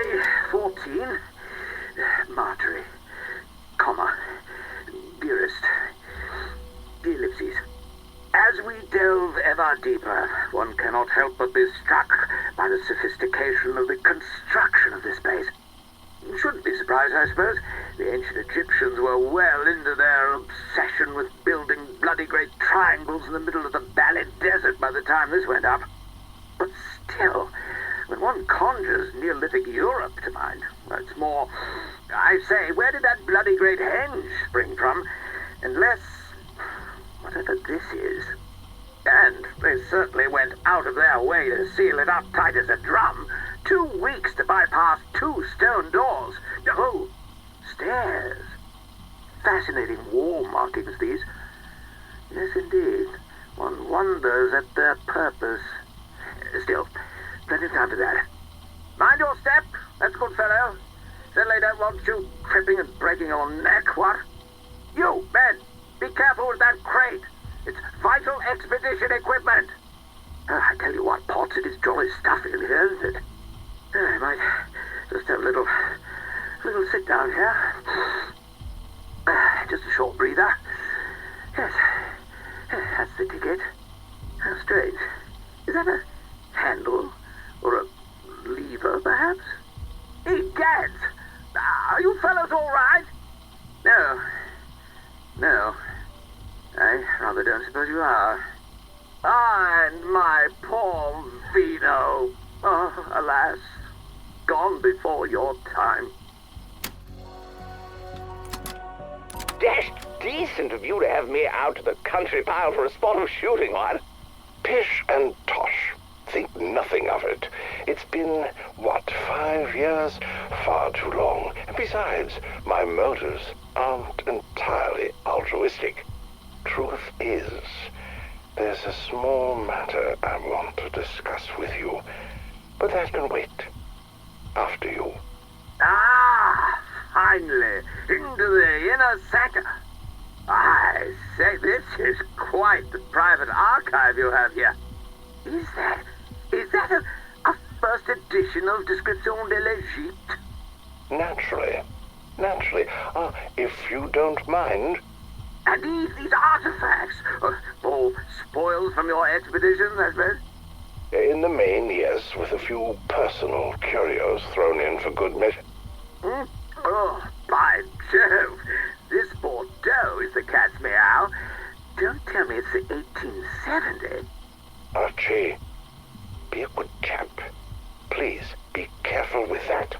Day 14. Marjorie, comma, dearest, ellipses. As we delve ever deeper, one cannot help but be struck by the sophistication of the construction of this base. You shouldn't be surprised, I suppose. The ancient Egyptians were well into their obsession with building bloody great triangles in the middle of the Bali Desert by the time this went up. But still, when one conjures Neolithic Europe to mind, it's more, I say, where did that bloody great henge spring from? Unless, whatever this is. And they certainly went out of their way to seal it up tight as a drum. 2 weeks to bypass 2 stone doors. Oh, stairs. Fascinating wall markings, these. Yes, indeed. One wonders at their purpose. Still, plenty of time for that. Mind your step, that's good fellow. Certainly don't want you tripping and breaking your neck, what? You, Ben, be careful with that crate. It's vital expedition equipment. I tell you what, Potts, it is jolly stuffy in here, isn't it? I might just have a little sit down here. Just a short breather. Yes, that's the ticket. How strange. Is that a handle? Or a lever, perhaps? Egads! Are you fellows all right? No. I rather don't suppose you are. And my poor Vino. Oh, alas. Gone before your time. Dashed decent of you to have me out to the country pile for a spot of shooting, what? Pish and tosh. Think nothing of it. It's been, 5 years? Far too long. And besides, my motives aren't entirely altruistic. Truth is, there's a small matter I want to discuss with you, but that can wait. After you. Ah, finally, into the inner sanctum. I say, this is quite the private archive you have here. Is that a first edition of Description de l'Egypte? Naturally. If you don't mind. And these artifacts, all spoils from your expedition, I suppose? In the main, yes, with a few personal curios thrown in for good measure. Oh, by Jove, this Bordeaux is the cat's meow. Don't tell me it's the 1870. Archie, be a good chap. Please, be careful with that.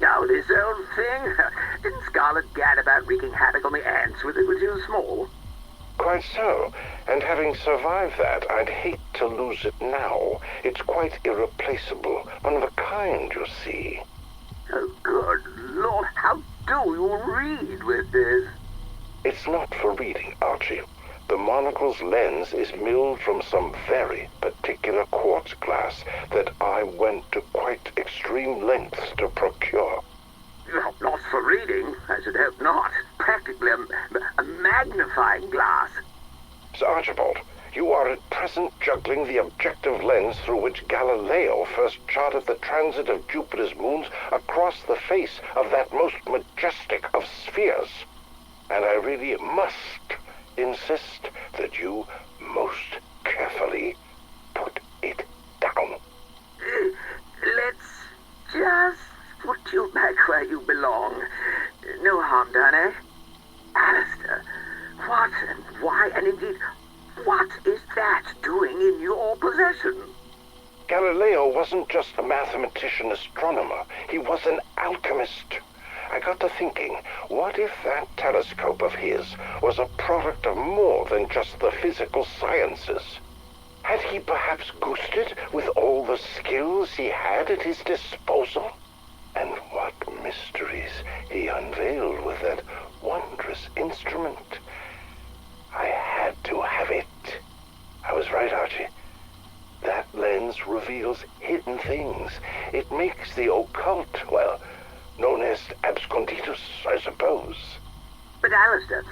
Oh, this old thing? Didn't Scarlet gad about wreaking havoc on the ants with it when she was small? Quite so. And having survived that, I'd hate to lose it now. It's quite irreplaceable. One of a kind, you see. Oh, good Lord, how do you read with this? It's not for reading, Archie. The monocle's lens is milled from some very particular quartz glass that I went to quite extreme lengths to procure. Not for reading, I should hope not. Practically a magnifying glass. Sir Archibald, you are at present juggling the objective lens through which Galileo first charted the transit of Jupiter's moons across the face of that most majestic of spheres. And I really must insist that you most carefully put it down. Let's just put you back where you belong. No harm done, eh? Alistair, what and why and indeed, what is that doing in your possession? Galileo wasn't just a mathematician astronomer. He was an alchemist. I got to thinking, what if that telescope of his was a product of more than just the physical sciences? Had he perhaps goosed it with all the skills he had at his disposal? And what mysteries he unveiled with that wondrous instrument. I had to have it. I was right, Archie. That lens reveals hidden things. It makes the occult, well, known as absconditus, I suppose. But Alistair,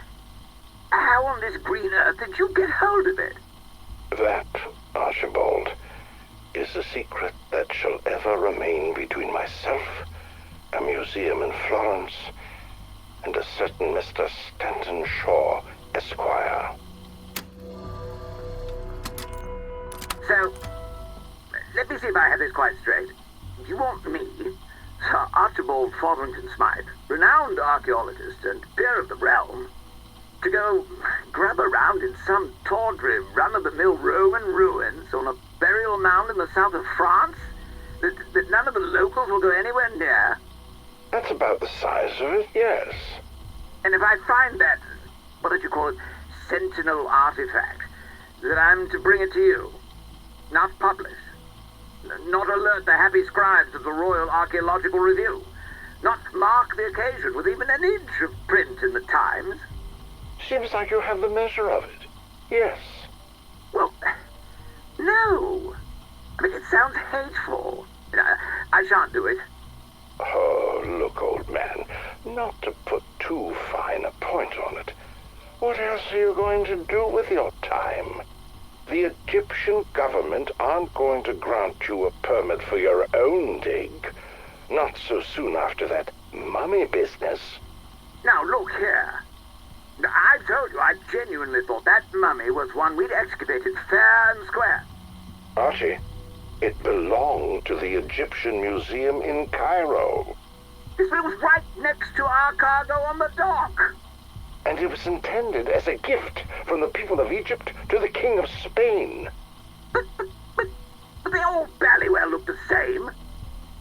how on this green earth did you get hold of it? That, Archibald, is a secret that shall ever remain between myself a museum in Florence, and a certain Mr. Stanton Shaw, Esquire. So, let me see if I have this quite straight. You want me, Sir Archibald Fotherington Smythe, renowned archaeologist and peer of the realm, to go grub around in some tawdry, run-of-the-mill Roman ruins on a burial mound in the south of France that none of the locals will go anywhere near? That's about the size of it, yes. And if I find that, what did you call it, sentinel artifact, that I'm to bring it to you, not publish, not alert the happy scribes of the Royal Archaeological Review, not mark the occasion with even an inch of print in the Times? Seems like you have the measure of it. Yes. Well, no. I mean, it sounds hateful. I shan't do it. Oh, look, old man, not to put too fine a point on it. What else are you going to do with your time? The Egyptian government aren't going to grant you a permit for your own dig. Not so soon after that mummy business. Now, look here. I told you I genuinely thought that mummy was one we'd excavated fair and square. Archie, it belonged to the Egyptian Museum in Cairo. This thing was right next to our cargo on the dock. And it was intended as a gift from the people of Egypt to the King of Spain. But they all barely well look the same.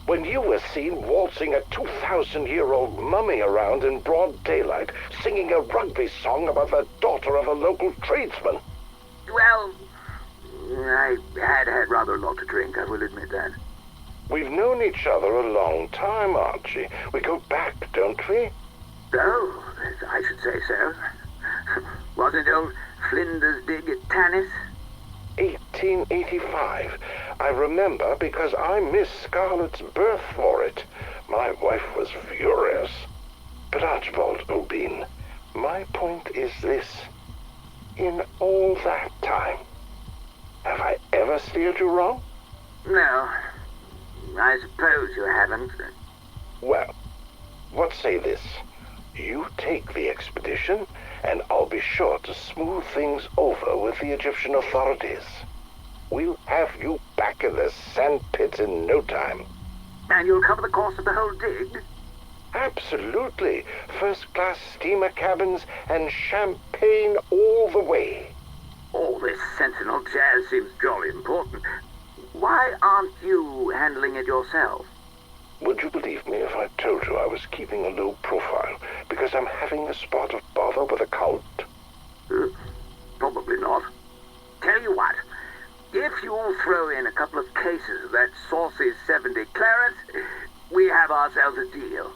When you were seen waltzing a 2,000-year-old mummy around in broad daylight, singing a rugby song about the daughter of a local tradesman. Well, I had rather a lot to drink, I will admit that. We've known each other a long time, Archie. We go back, don't we? Oh, I should say so. Wasn't old Flinders dig at Tanis? 1885. I remember because I missed Scarlett's birth for it. My wife was furious. But Archibald O'Bean, my point is this. In all that time, have I ever steered you wrong? No, I suppose you haven't. Well, what say this? You take the expedition, and I'll be sure to smooth things over with the Egyptian authorities. We'll have you back in the sandpit in no time. And you'll cover the cost of the whole dig? Absolutely. First-class steamer cabins and champagne all the way. All this sentinel jazz seems jolly important. Why aren't you handling it yourself? Would you believe me if I told you I was keeping a low profile because I'm having a spot of bother with a cult? Probably not. Tell you what, if you'll throw in a couple of cases of that saucy 70 claret, we have ourselves a deal.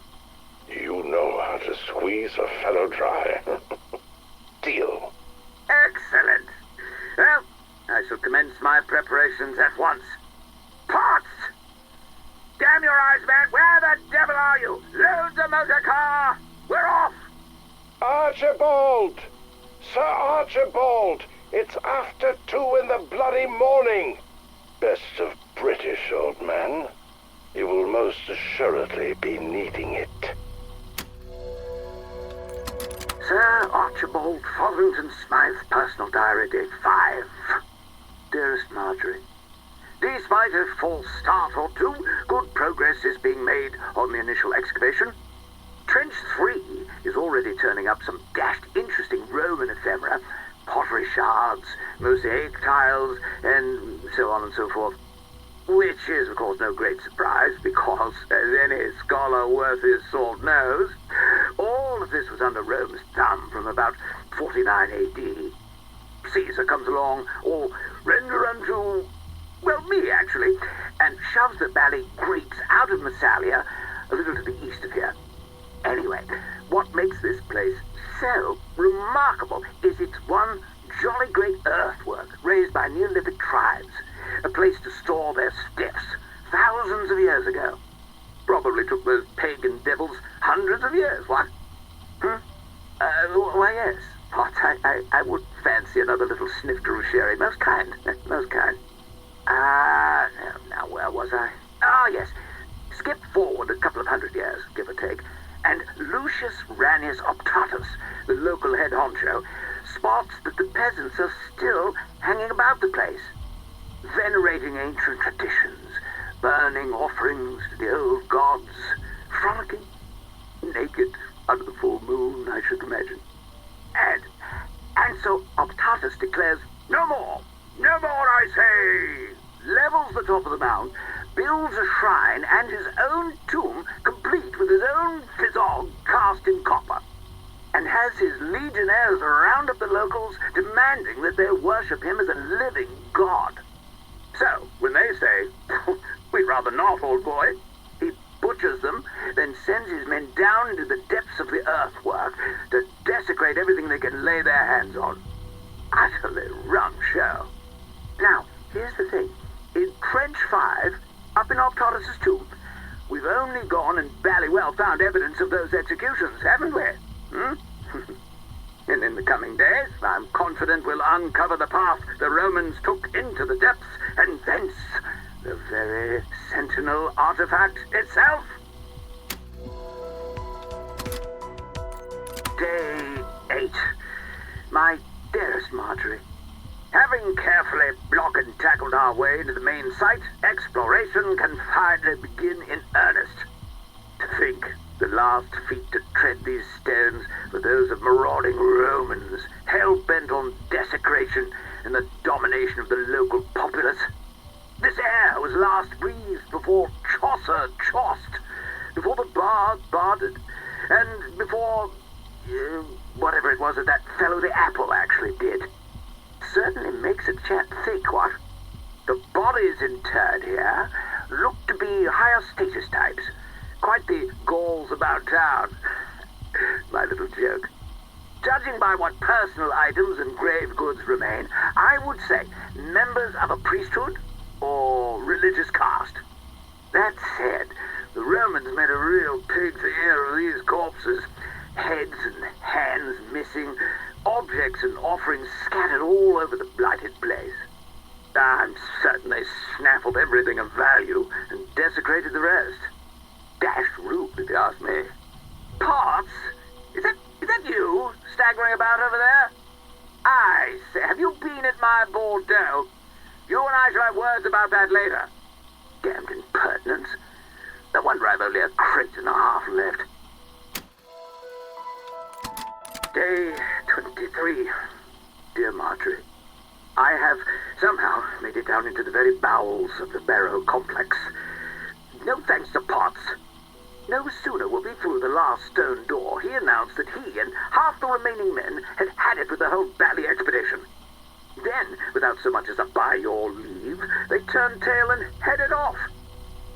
You know how to squeeze a fellow dry. Deal. Excellent. Well, I shall commence my preparations at once. Pots! Damn your eyes, man! Where the devil are you? Load the motor car! We're off! Archibald! Sir Archibald! It's after 2 in the bloody morning! Best of British, old man. You will most assuredly be needing it. Sir Archibald Fotherington Smythe, personal diary, date 5. Dearest Marjorie, despite a false start or two, good progress is being made on the initial excavation. Trench 3 is already turning up some dashed interesting Roman ephemera, pottery shards, mosaic tiles, and so on and so forth. Which is, of course, no great surprise, because, as any scholar worth his salt knows, all of this was under Rome's thumb from about 49 AD. Caesar comes along, all render unto, well, me, actually, and shoves the bally Greeks out of Massalia, a little to the east of here. Anyway, what makes this place so remarkable is its one jolly great earthwork raised by Neolithic tribes, a place to store their stiffs thousands of years ago. Probably took those pagan devils hundreds of years, what? Why, yes. What? I would fancy another little snifter of sherry. Most kind. Most kind. Now where was I? Ah, yes. Skip forward a couple of hundred years. take, and Lucius Ranius Optatus, the local head honcho, spots that the peasants are still hanging about the place, venerating ancient traditions, burning offerings to the old gods, frolicking, naked under the full moon, I should imagine. And so Optatus declares, no more, I say, levels the top of the mound, builds a shrine and his own tomb, complete with his own physog cast in copper, and has his legionnaires round up the locals, demanding that they worship him as a living god. So, when they say, we'd rather not, old boy, he butchers them, then sends his men down into the depths of the earthwork to desecrate everything they can lay their hands on. Utterly rum show. Now, here's the thing. In Trench 5, up in Optatus's tomb, we've only gone and bally well found evidence of those executions, haven't we? And in the coming days, I'm confident we'll uncover the path the Romans took into the depths, and thence the very sentinel artifact itself. Day 8. My dearest Marjorie, having carefully block and tackled our way into the main site, exploration can finally begin in earnest. To think the last feet to tread these stones were those of marauding Romans, hell-bent on desecration and the domination of the local populace. This air was last breathed before Chaucer chauced, before the bard barded, and before whatever it was that fellow the apple actually did. Certainly makes a chap think, what? The bodies interred here look to be higher status types. Quite the Gauls about town. My little joke. Judging by what personal items and grave goods remain, I would say members of a priesthood or religious caste. That said, the Romans made a real pig's ear of these corpses. Heads and hands missing, objects and offerings scattered all over the blighted place. I'm certain they snaffled everything of value and desecrated the rest. Dashed rude, if you ask me. Potts? Is that you staggering about over there? I say, have you been at my Bordeaux? You and I shall have words about that later. Damned impertinence. No wonder I've only a crate and a half left. Day 23. Dear Marjorie, I have somehow made it down into the very bowels of the Barrow complex. No thanks to Potts. No sooner were we through the last stone door, he announced that he and half the remaining men had it with the whole Bally expedition. Then, without so much as a by your leave, they turned tail and headed off.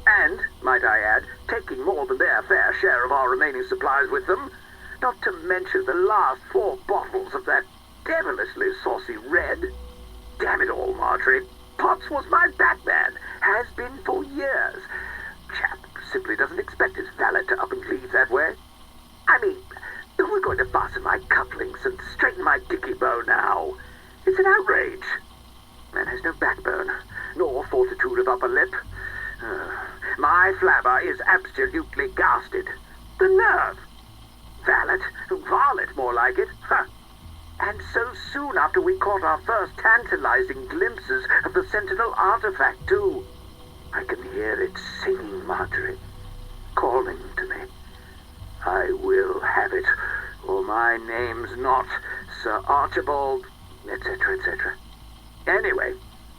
And, might I add, taking more than their fair share of our remaining supplies with them, not to mention the last 4 bottles of that devilishly saucy red. Damn it all, Marjorie. Potts was my Batman, has been for years. Chap simply doesn't expect his valet to up and leave that way. I mean, if we're going to fasten my cufflinks and straighten my dicky bow now, it's an outrage. Man has no backbone, nor fortitude of upper lip. My flabber is absolutely ghasted. The nerve! Valet, varlet more like it. Huh. And so soon after we caught our first tantalizing glimpses of the Sentinel artifact, too. I can hear it singing, Marjorie, calling to me. I will have it, or my name's not Sir Archibald, etc., etc. Anyway,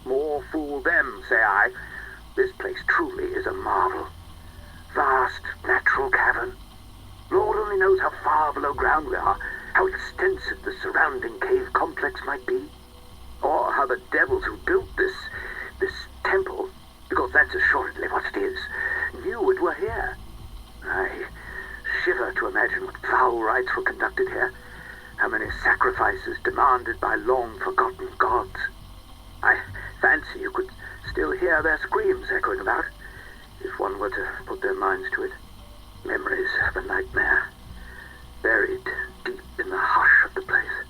more fool them, say I. This place truly is a marvel. Vast natural cavern. Lord only knows how far below ground we are, how extensive the surrounding cave complex might be, or how the devils who built this temple, because that's assuredly what it is, knew it were here. I shiver to imagine what foul rites were conducted here, how many sacrifices demanded by long-forgotten gods. I fancy you could still hear their screams echoing about, if one were to put their minds to it. Memories of a nightmare, buried deep in the hush of the place.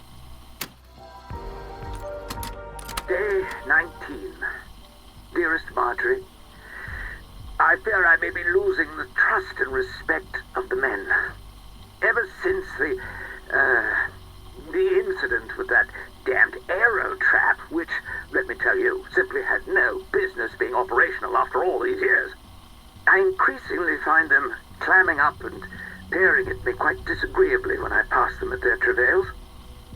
Day 19. Dearest Marjorie, I fear I may be losing the trust and respect of the men. Ever since the incident with that damned aero trap, which, let me tell you, simply had no business being operational after all these years, I increasingly find them clamming up and peering at me quite disagreeably when I pass them at their travails.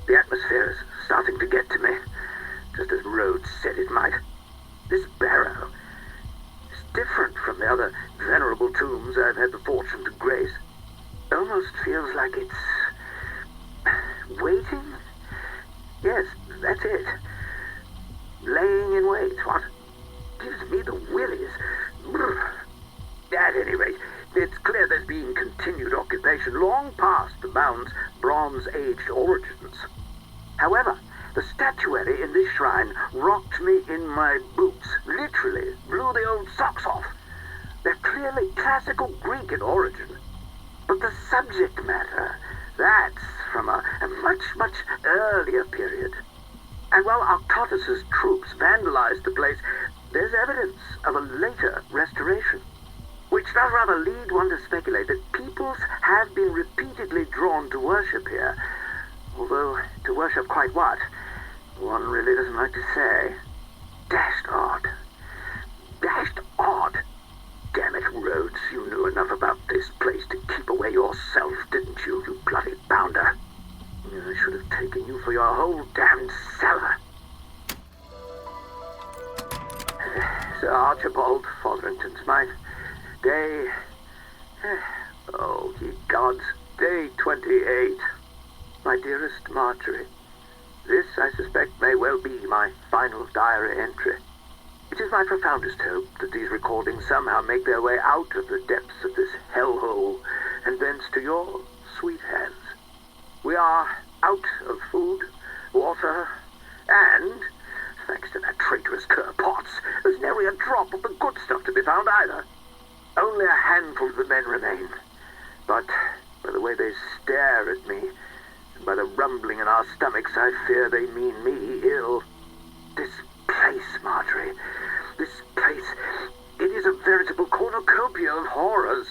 The atmosphere is starting to get to me, just as Rhodes said it might. This barrow is different from the other venerable tombs I've had the fortune to grace. Almost feels like it's waiting? Yes, that's it. Laying in wait, what? Gives me the willies. At any rate, it's clear there's been continued occupation long past the mound's Bronze-Age origins. However, the statuary in this shrine rocked me in my boots, literally blew the old socks off. They're clearly classical Greek in origin. But the subject matter, that's from a much, much earlier period. And while Arctotus's troops vandalized the place, there's evidence of a later restoration, which does rather lead one to speculate that peoples have been repeatedly drawn to worship here. Although, to worship quite what, one really doesn't like to say. Dashed odd. Dashed odd. Damn it, Rhodes, you knew enough about this place to keep away yourself, didn't you, you bloody bounder? I should have taken you for your whole damned cellar. Sir Archibald Fotherington's mine. Day... oh, ye gods, day 28. My dearest Marjorie, this, I suspect, may well be my final diary entry. It is my profoundest hope that these recordings somehow make their way out of the depths of this hellhole and thence to your sweet hands. We are out of food, water, and, thanks to that traitorous Cur Potts, there's nary a drop of the good stuff to be found either. Only a handful of the men remain. But by the way they stare at me, and by the rumbling in our stomachs, I fear they mean me ill. This place, Marjorie, this place, it is a veritable cornucopia of horrors,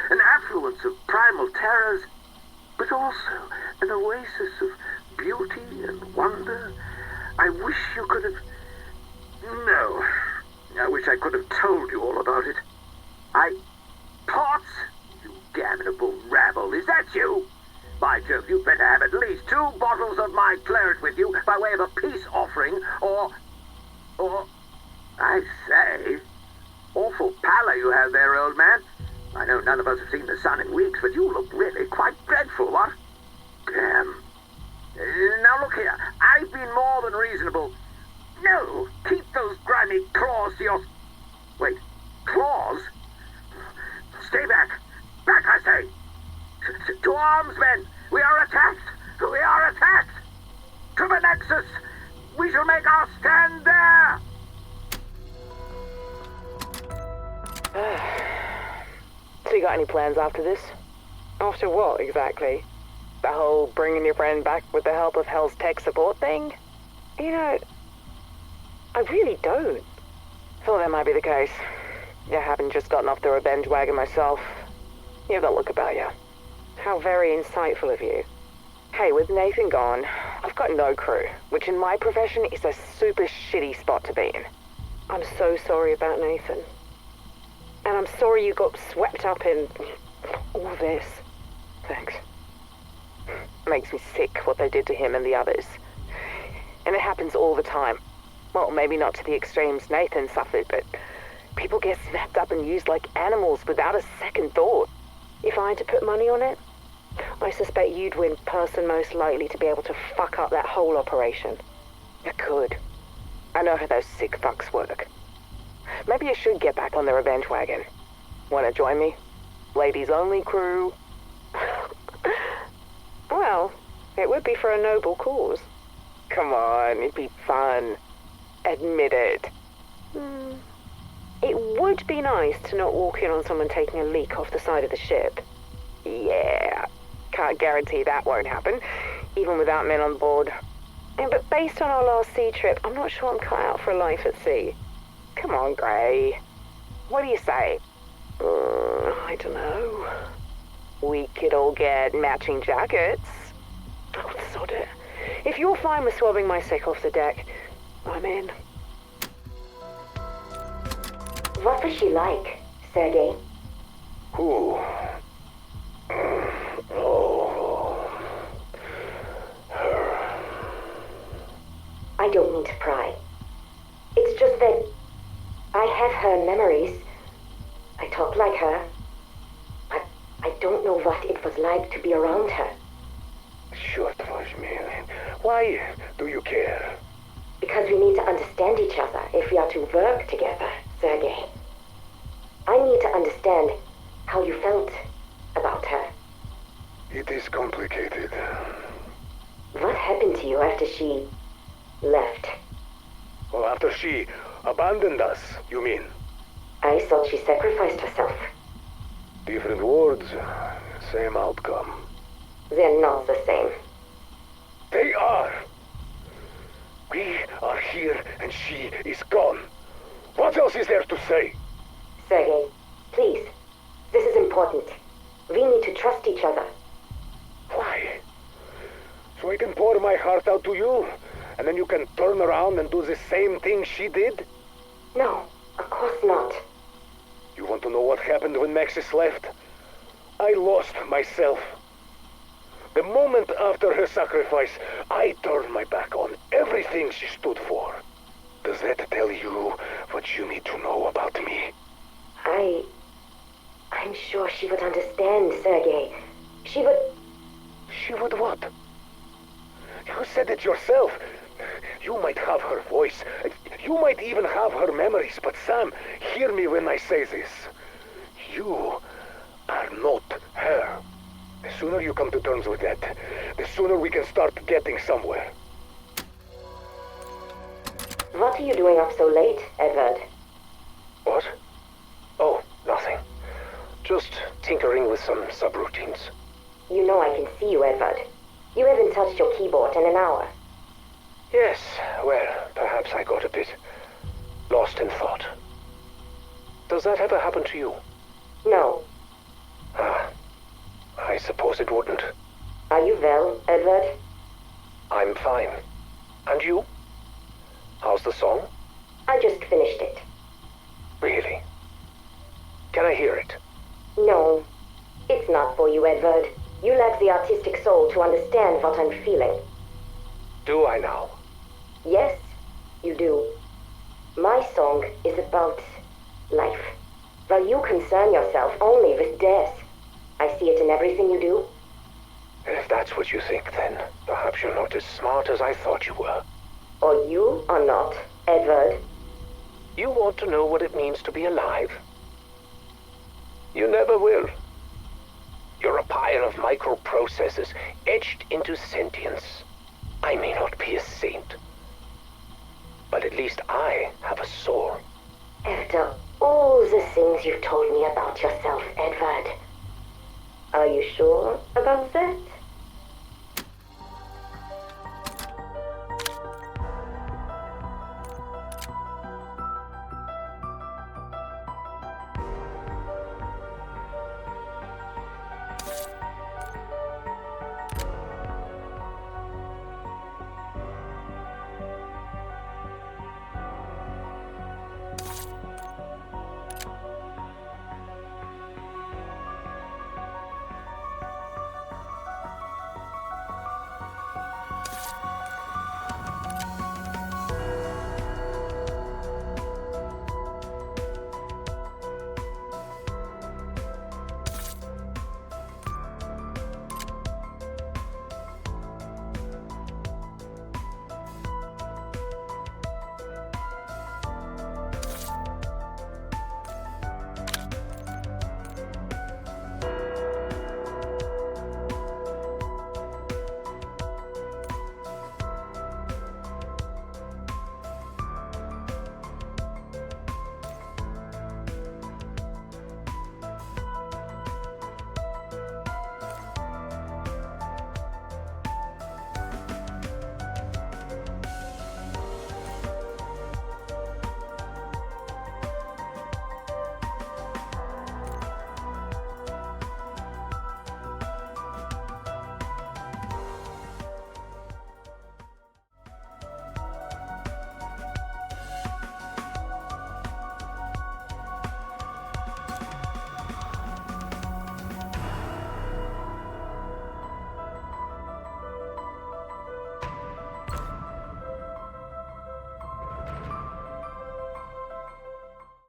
an affluence of primal terrors, but also an oasis of beauty and wonder. I wish you could have... No, I wish I could have told you all about it. Potts, you damnable rabble, is that you? By Jove, you'd better have at least 2 bottles of my claret with you by way of a peace offering, or, I say, awful pallor you have there, old man. I know none of us have seen the sun in weeks, but you look really quite dreadful, what? Damn. Now look here, I've been more than reasonable. No, keep those grimy claws to your... Wait, claws? Stay back. Back, I say. To arms, men. We are attacked. We are attacked. To the Nexus. We shall make our stand there. So you got any plans after this? After what, exactly? The whole bringing your friend back with the help of Hell's tech support thing? You know, I really don't. Thought that might be the case. I haven't just gotten off the revenge wagon myself. You have that look about you. How very insightful of you. Hey, with Nathan gone, I've got no crew, which in my profession is a super shitty spot to be in. I'm so sorry about Nathan. And I'm sorry you got swept up in all this. Thanks. Makes me sick what they did to him and the others. And it happens all the time. Well, maybe not to the extremes Nathan suffered, but people get snapped up and used like animals without a second thought. If I had to put money on it, I suspect you'd win person most likely to be able to fuck up that whole operation. I could. I know how those sick fucks work. Maybe you should get back on the revenge wagon. Wanna join me? Ladies only crew. Well, it would be for a noble cause. Come on, it'd be fun. Admit it. It would be nice to not walk in on someone taking a leak off the side of the ship. Yeah, can't guarantee that won't happen, even without men on board. But based on our last sea trip, I'm not sure I'm cut out for life at sea. Come on, Gray. What do you say? I don't know. We could all get matching jackets. Oh, sod it. If you're fine with swabbing my sick off the deck, I'm in. What was she like, Sergei? Who? Oh, her. I don't mean to pry. It's just that I have her memories. I talk like her. I don't know what it was like to be around her. Short was me. Why do you care? Because we need to understand each other if we are to work together, Sergei. I need to understand how you felt about her. It is complicated. What happened to you after she left? Well, after she abandoned us, you mean? I thought she sacrificed herself. Different words, same outcome. They're not the same. They are. We are here and she is gone. What else is there to say? Sergei, please. This is important. We need to trust each other. Why? So I can pour my heart out to you, and then you can turn around and do the same thing she did? No, of course not. You want to know what happened when Maxis left? I lost myself. The moment after her sacrifice, I turned my back on everything she stood for. Does that tell you what you need to know about me? I'm sure she would understand, Sergei. She would... She would what? You said it yourself. You might have her voice. You might even have her memories. But Sam, hear me when I say this. You are not her. The sooner you come to terms with that, the sooner we can start getting somewhere. What are you doing up so late, Edward? What? Oh, nothing. Just tinkering with some subroutines. You know I can see you, Edward. You haven't touched your keyboard in an hour. Yes, well, perhaps I got a bit lost in thought. Does that ever happen to you? No. Ah, I suppose it wouldn't. Are you well, Edward? I'm fine. And you? How's the song? I just finished it. Really? Can I hear it? No. It's not for you, Edward. You lack the artistic soul to understand what I'm feeling. Do I now? Yes, you do. My song is about life. While you concern yourself only with death, I see it in everything you do. If that's what you think, then perhaps you're not as smart as I thought you were. Or you are not, Edward. You want to know what it means to be alive? You never will. You're a pile of microprocessors etched into sentience. I may not be a saint, but at least I have a soul. After all the things you've told me about yourself, Edward, are you sure about that?